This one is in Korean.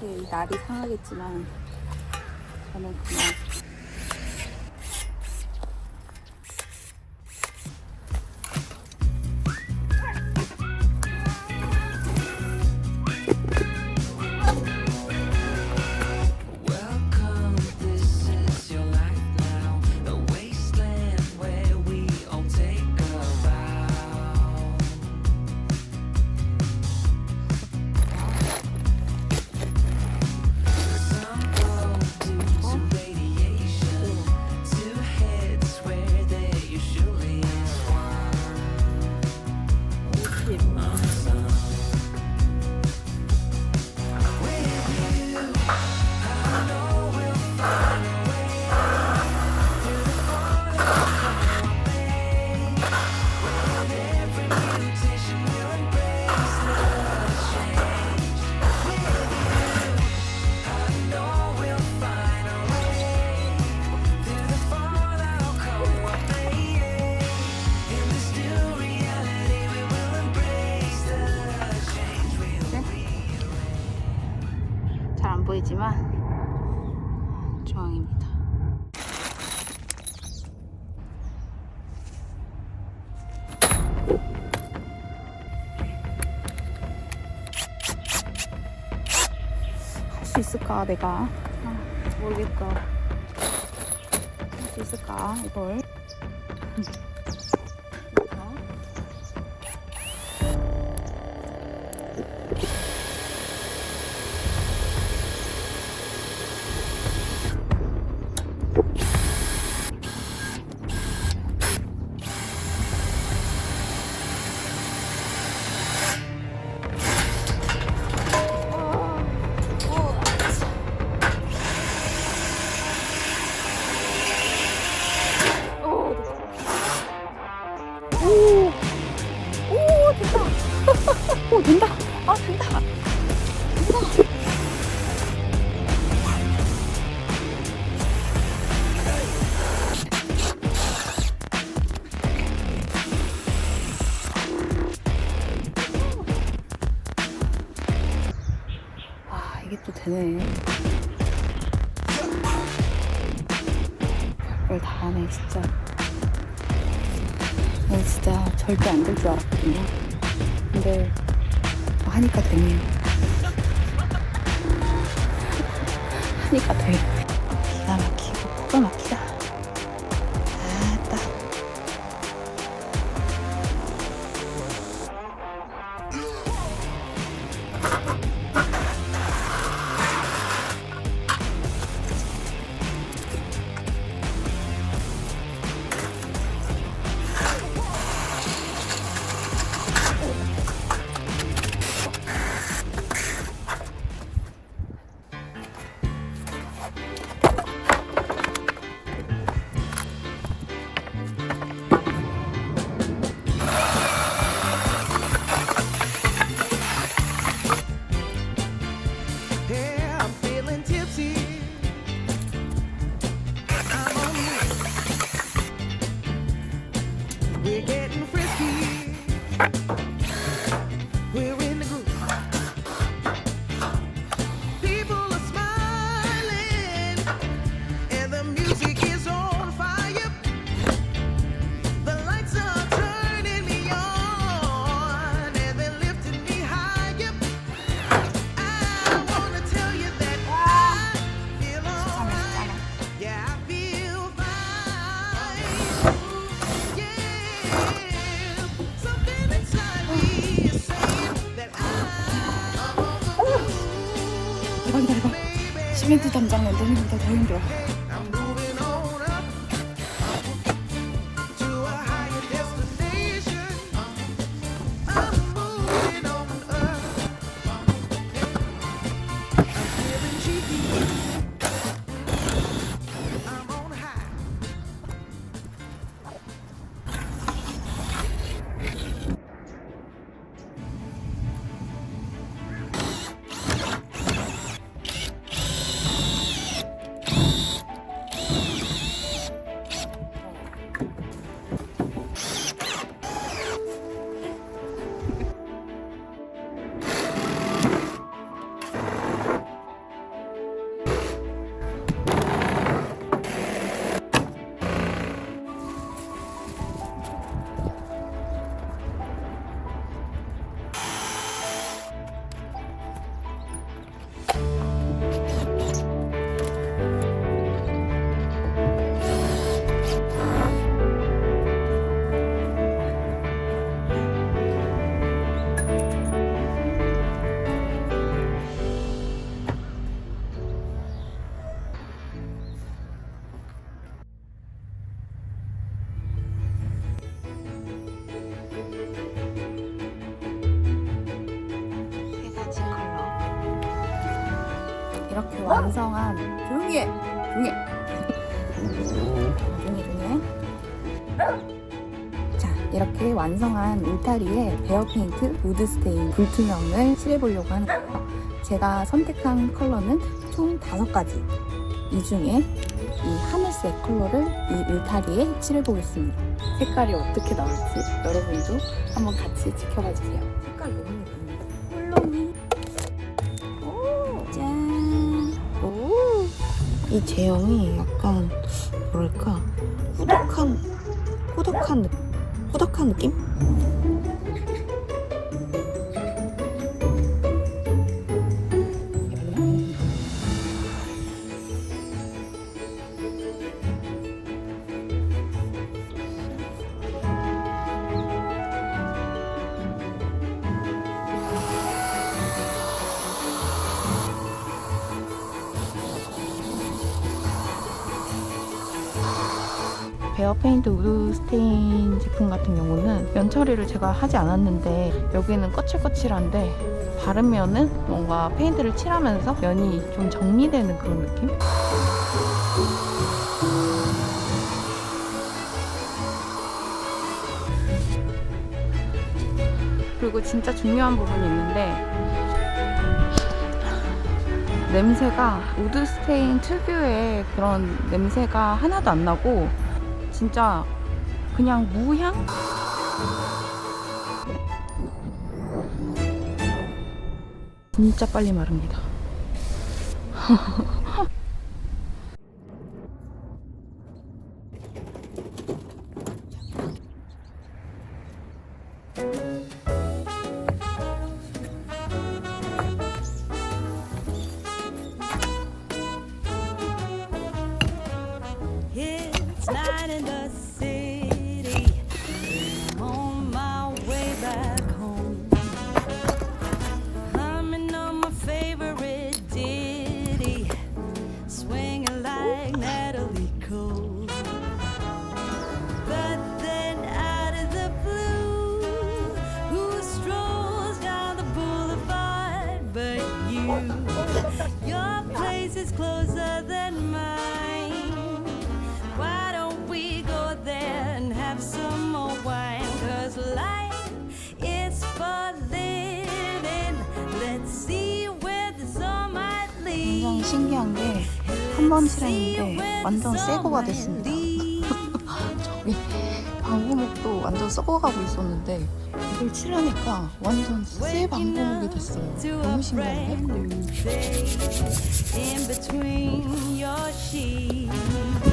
어떻게 이 날이 상하겠지만 저는 그냥 잘 안 보이지만 중앙입니다. 할 수 있을까 내가? 모르겠다. 할 수 있을까 이걸? 오, 된다. 오, 된다. 아, 된다. 된다. 와, 이게 또 되네. 별걸 다 하네, 진짜. 진짜 절대 안 될 줄 알았거든요. 근데 하니까 되네요. 하니까 돼. 기가 막히고 코가 막히다. 아따. 대박이다, 대박. 시멘트 담장 만드는 것보다 더 힘들어. 이렇게 완성한 조용히 해! 조용히 해! 조용히 해. 자, 이렇게 완성한 울타리에 베어 페인트 우드 스테인 불투명을 칠해보려고 하는 거예요. 제가 선택한 컬러는 총 5가지. 이 중에 이 하늘색 컬러를 이 울타리에 칠해보겠습니다. 색깔이 어떻게 나올지 여러분도 한번 같이 지켜봐 주세요. 색깔 너무 예쁘네. 홀로미. 오, 짠. 오. 이 제형이 약간 뭐랄까 꾸덕한 느낌? 베어 페인트 우드 스테인 제품 같은 경우는 면 처리를 제가 하지 않았는데 여기는 거칠거칠한데 바르면은 뭔가 페인트를 칠하면서 면이 좀 정리되는 그런 느낌? 그리고 진짜 중요한 부분이 있는데 냄새가 우드 스테인 특유의 그런 냄새가 하나도 안 나고 진짜 그냥 무향? 진짜 빨리 마릅니다. It's night in the city. I'm on my way back home. Humming on my favorite ditty, swinging like Natalie Cole. But then out of the blue, who strolls down the boulevard but you? Your place is closer than mine. Why don't we go there and have some more wine? 'Cause life is for living. Let's see where the sun might lead. 굉장히 신기한 게 한 번 칠했는데 완전 새 거가 됐습니다. 저기 방구목도 완전 썩어가고 있었는데 이걸 칠하니까 완전 새 방구목이 됐어요. 너무 신기한데? In between your sheets.